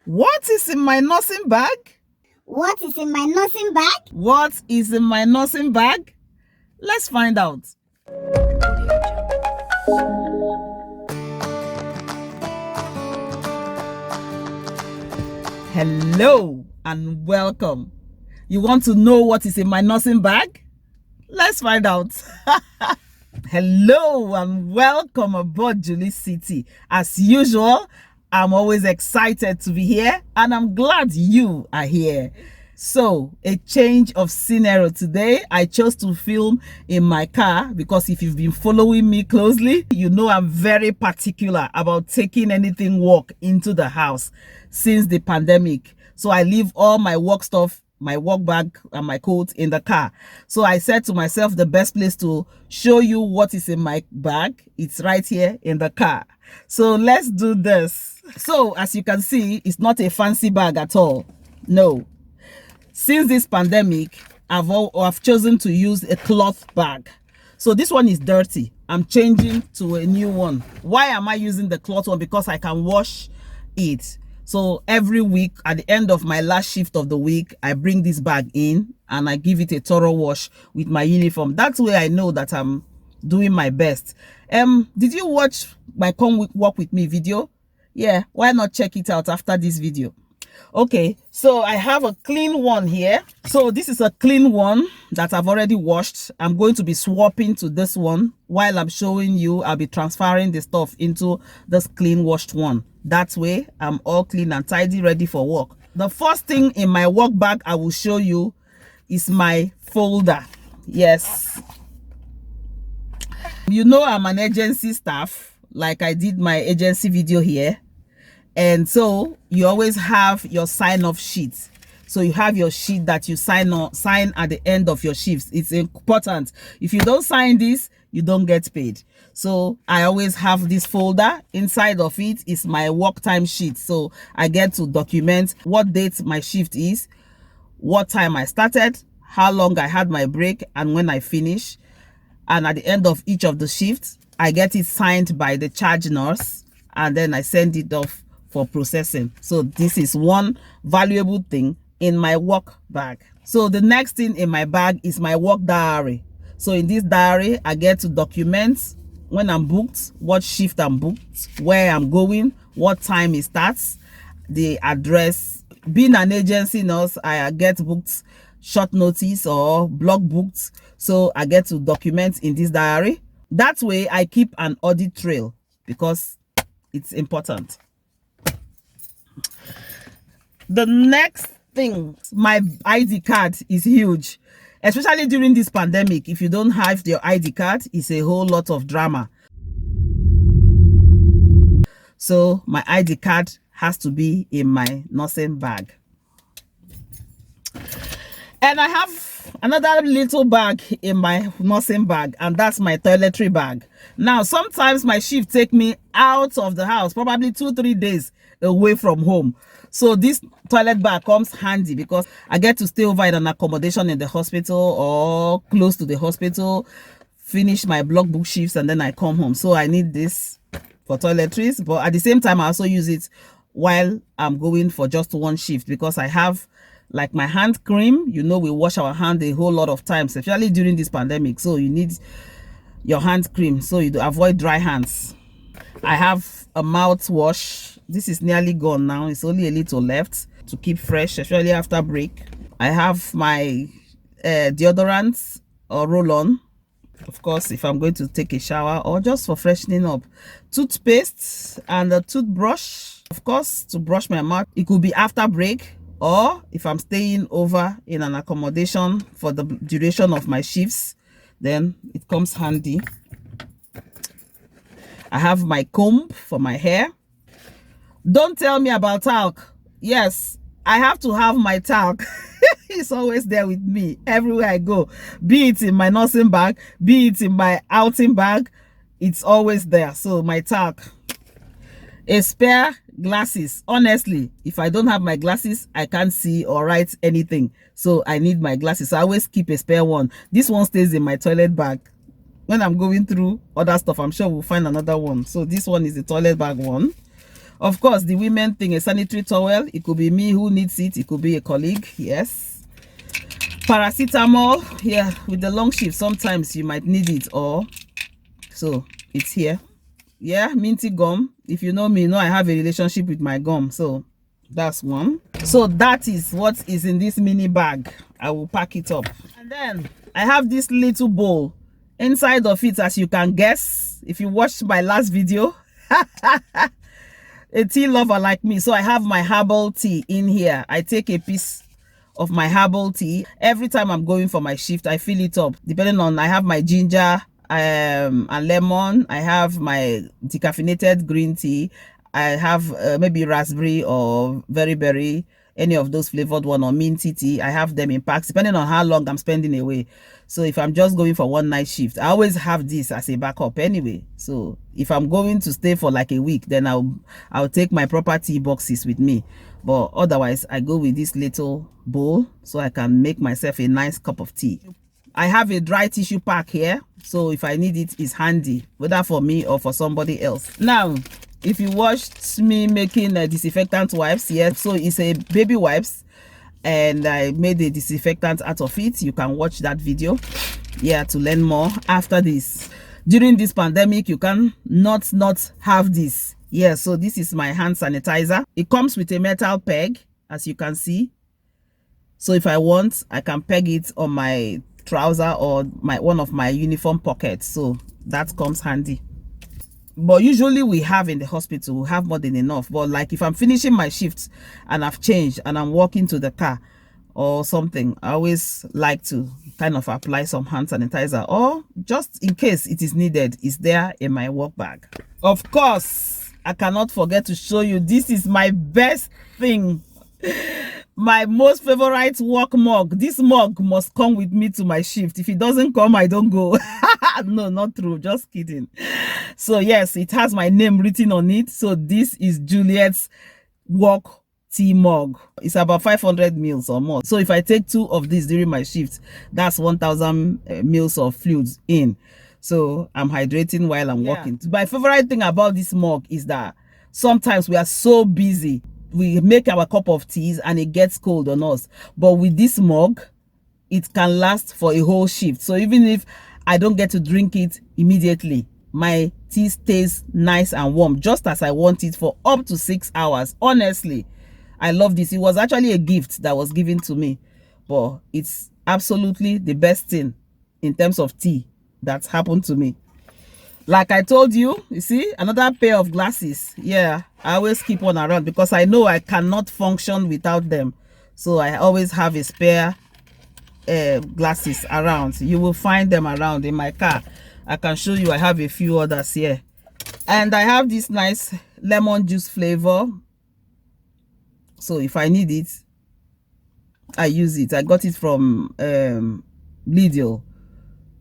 What is in my nursing bag? What is in my nursing bag? What is in my nursing bag? Let's find out. Hello and welcome. You want to know what is in my nursing bag? Let's find out. Hello and welcome aboard JulieCity. As usual, I'm always excited to be here and I'm glad you are here. So, a change of scenario today. I chose to film in my car because if you've been following me closely, you know I'm very particular about taking anything work into the house since the pandemic. So I leave all my work stuff, my work bag and my coat in the car. So I said to myself, the best place to show you what is in my bag, it's right here in the car. So let's do this. So as you can see, it's not a fancy bag at all. No. Since this pandemic, I've chosen to use a cloth bag. So this one is dirty. I'm changing to a new one. Why am I using the cloth one? Because I can wash it. So every week, at the end of my last shift of the week, I bring this bag in and I give it a thorough wash with my uniform. That's where I know that I'm doing my best. Did you watch my Come Walk With Me video? Yeah, why not check it out after this video? Okay, so I have a clean one here. So this is a clean one that I've already washed. I'm going to be swapping to this one. While I'm showing you, I'll be transferring the stuff into this clean washed one. That way, I'm all clean and tidy, ready for work. The first thing in my work bag I will show you is my folder. Yes. You know I'm an agency staff, like I did my agency video here. And so you always have your sign-off sheet. So you have your sheet that you sign at the end of your shifts. It's important. If you don't sign this, you don't get paid. So I always have this folder. Inside of it is my work time sheet. So I get to document what date my shift is, what time I started, how long I had my break, and when I finish. And at the end of each of the shifts, I get it signed by the charge nurse, and then I send it off for processing. So this is one valuable thing in my work bag. So the next thing in my bag is my work diary. So in this diary, I get to document when I'm booked, what shift I'm booked, where I'm going, what time it starts, the address. Being an agency nurse, I get booked short notice or block booked. So I get to document in this diary. That way I keep an audit trail because it's important. The next thing, my ID card is huge, especially during this pandemic. If you don't have your ID card, it's a whole lot of drama. So my ID card has to be in my nursing bag. And I have another little bag in my nursing bag, and that's my toiletry bag. Now, sometimes my shift take me out of the house, probably 2-3 days away from home. So this toilet bag comes handy because I get to stay over in an accommodation in the hospital or close to the hospital, finish my block book shifts, and then I come home. So I need this for toiletries, but at the same time, I also use it while I'm going for just one shift because I have like my hand cream. You know, we wash our hand a whole lot of times, especially during this pandemic. So you need your hand cream so you avoid dry hands. I have a mouthwash. This is nearly gone now. It's only a little left to keep fresh, especially after break. I have my deodorant or roll-on, of course, if I'm going to take a shower or just for freshening up. Toothpaste and a toothbrush, of course, to brush my mouth. It could be after break, or if I'm staying over in an accommodation for the duration of my shifts, then it comes handy. I have my comb for my hair. Don't tell me about talc. Yes, I have to have my talc. It's always there with me everywhere I go. Be it in my nursing bag, be it in my outing bag, it's always there. So my talc. A spare glasses. Honestly, if I don't have my glasses, I can't see or write anything. So I need my glasses. So I always keep a spare one. This one stays in my toilet bag. When I'm going through other stuff, I'm sure we'll find another one. So this one is the toilet bag one. Of course, the women thing, a sanitary towel. It could be me who needs it. It could be a colleague. Yes. Paracetamol. Yeah, with the long shift, sometimes you might need it. Or so it's here. Yeah, minty gum. If you know me, you know I have a relationship with my gum. So that's one. So that is what is in this mini bag. I will pack it up. And then I have this little bowl. Inside of it, as you can guess, if you watched my last video, a tea lover like me, so I have my herbal tea in here. I take a piece of my herbal tea every time I'm going for my shift. I fill it up depending on, I have my ginger and lemon, I have my decaffeinated green tea, I have maybe raspberry or berry, any of those flavored one, or minty tea. I have them in packs depending on how long I'm spending away. So if I'm just going for one night shift, I always have this as a backup anyway. So if I'm going to stay for like a week, then I'll take my proper tea boxes with me. But otherwise, I go with this little bowl so I can make myself a nice cup of tea. I have a dry tissue pack here, so if I need it, it's handy, whether for me or for somebody else. Now, if you watched me making disinfectant wipes, yes, so it's a baby wipes, and I made a disinfectant out of it. You can watch that video, yeah, to learn more. After this, during this pandemic, you can not have this. Yeah, so this is my hand sanitizer. It comes with a metal peg, as you can see. So if I want, I can peg it on my trouser or one of my uniform pockets. So that comes handy. But usually we have in the hospital, we have more than enough. But like if I'm finishing my shifts and I've changed and I'm walking to the car or something, I always like to kind of apply some hand sanitizer, or just in case it is needed, it's there in my work bag. Of course, I cannot forget to show you, this is my best thing. My most favorite work mug. This mug must come with me to my shift. If it doesn't come, I don't go. No, not true, just kidding. So yes, it has my name written on it. So this is Juliet's work tea mug. It's about 500 mils or more. So if I take 2 of these during my shift, that's 1000 mils of fluids in. So I'm hydrating while I'm working. My favorite thing about this mug is that sometimes we are so busy, we make our cup of teas and it gets cold on us. But with this mug, it can last for a whole shift. So even if I don't get to drink it immediately, my tea stays nice and warm, just as I want it, for up to 6 hours. Honestly, I love this. It was actually a gift that was given to me, but it's absolutely the best thing in terms of tea that's happened to me. Like I told you, you see, another pair of glasses. Yeah, I always keep one around because I know I cannot function without them. So I always have a spare glasses around. You will find them around in my car. I can show you, I have a few others here. And I have this nice lemon juice flavor. So if I need it, I use it. I got it from Lidl.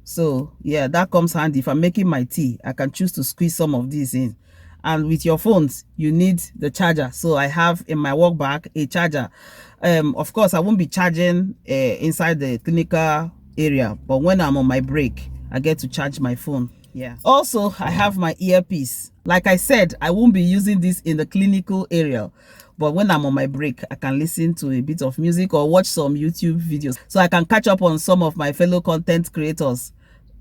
So yeah, that comes handy. If I'm making my tea, I can choose to squeeze some of these in. And with your phones, you need the charger. So I have in my work bag a charger. Of course, I won't be charging inside the clinical area, but when I'm on my break, I get to charge my phone. Yeah. Also, I have my earpiece. Like I said, I won't be using this in the clinical area, but when I'm on my break, I can listen to a bit of music or watch some YouTube videos, so I can catch up on some of my fellow content creators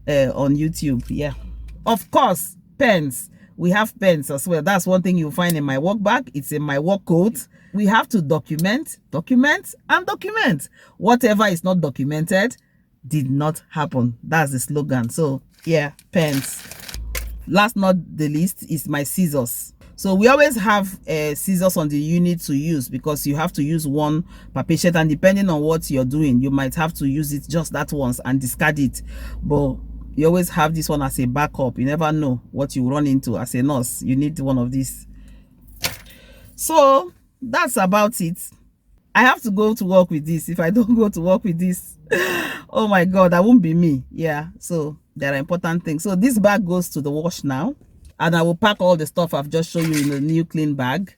on YouTube. Yeah. Of course, pens. We have pens as well. That's one thing you'll find in my work bag. It's in my work coat. We have to document. Whatever is not documented did not happen. That's the slogan. So yeah, pens. Last not the least is my scissors. So we always have scissors on the unit to use, because you have to use one per patient, and depending on what you're doing, you might have to use it just that once and discard it. But you always have this one as a backup. You never know what you run into as a nurse. You need one of these. So that's about it. I have to go to work with this. If I don't go to work with this, oh my God, that won't be me. Yeah, so there are important things. So this bag goes to the wash now, and I will pack all the stuff I've just shown you in the new clean bag,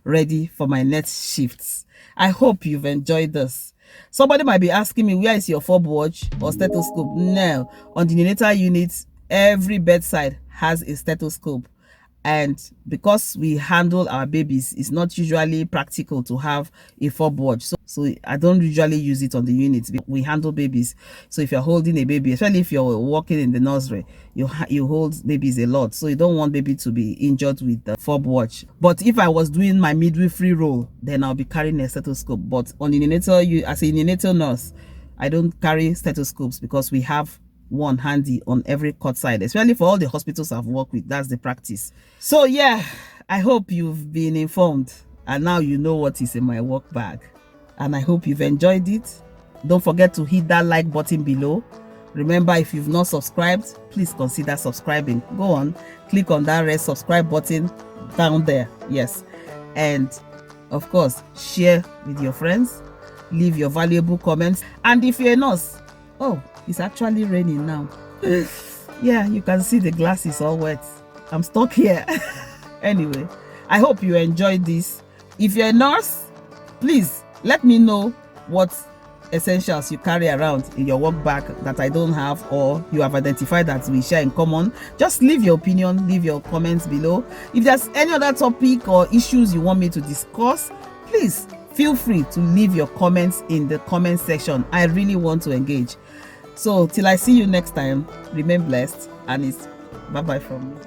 ready for my next shifts. I hope you've enjoyed this. Somebody might be asking me, where is your fob watch or stethoscope? No, on the neonatal unit, every bedside has a stethoscope. And because we handle our babies, it's not usually practical to have a fob watch. So I don't usually use it on the unit. We handle babies. So if you're holding a baby, especially if you're working in the nursery, you hold babies a lot. So you don't want baby to be injured with the fob watch. But if I was doing my midwifery role, then I'll be carrying a stethoscope. But on the neonatal, as a neonatal nurse, I don't carry stethoscopes because we have one handy on every cot side, especially for all the hospitals I've worked with. That's the practice. So yeah, I hope you've been informed and now you know what is in my work bag, and I hope you've enjoyed it. Don't forget to hit that like button below. Remember, if you've not subscribed, please consider subscribing. Go on, click on that red subscribe button down there. Yes, and of course, share with your friends, leave your valuable comments. And if you're a nurse, oh, it's actually raining now. Yeah, you can see the glass is all wet. I'm stuck here. Anyway, I hope you enjoyed this. If you're a nurse, please let me know what essentials you carry around in your work bag that I don't have, or you have identified that we share in common. Just leave your opinion, leave your comments below. If there's any other topic or issues you want me to discuss, please feel free to leave your comments in the comment section. I really want to engage. So till I see you next time, remain blessed, and it's bye-bye from me.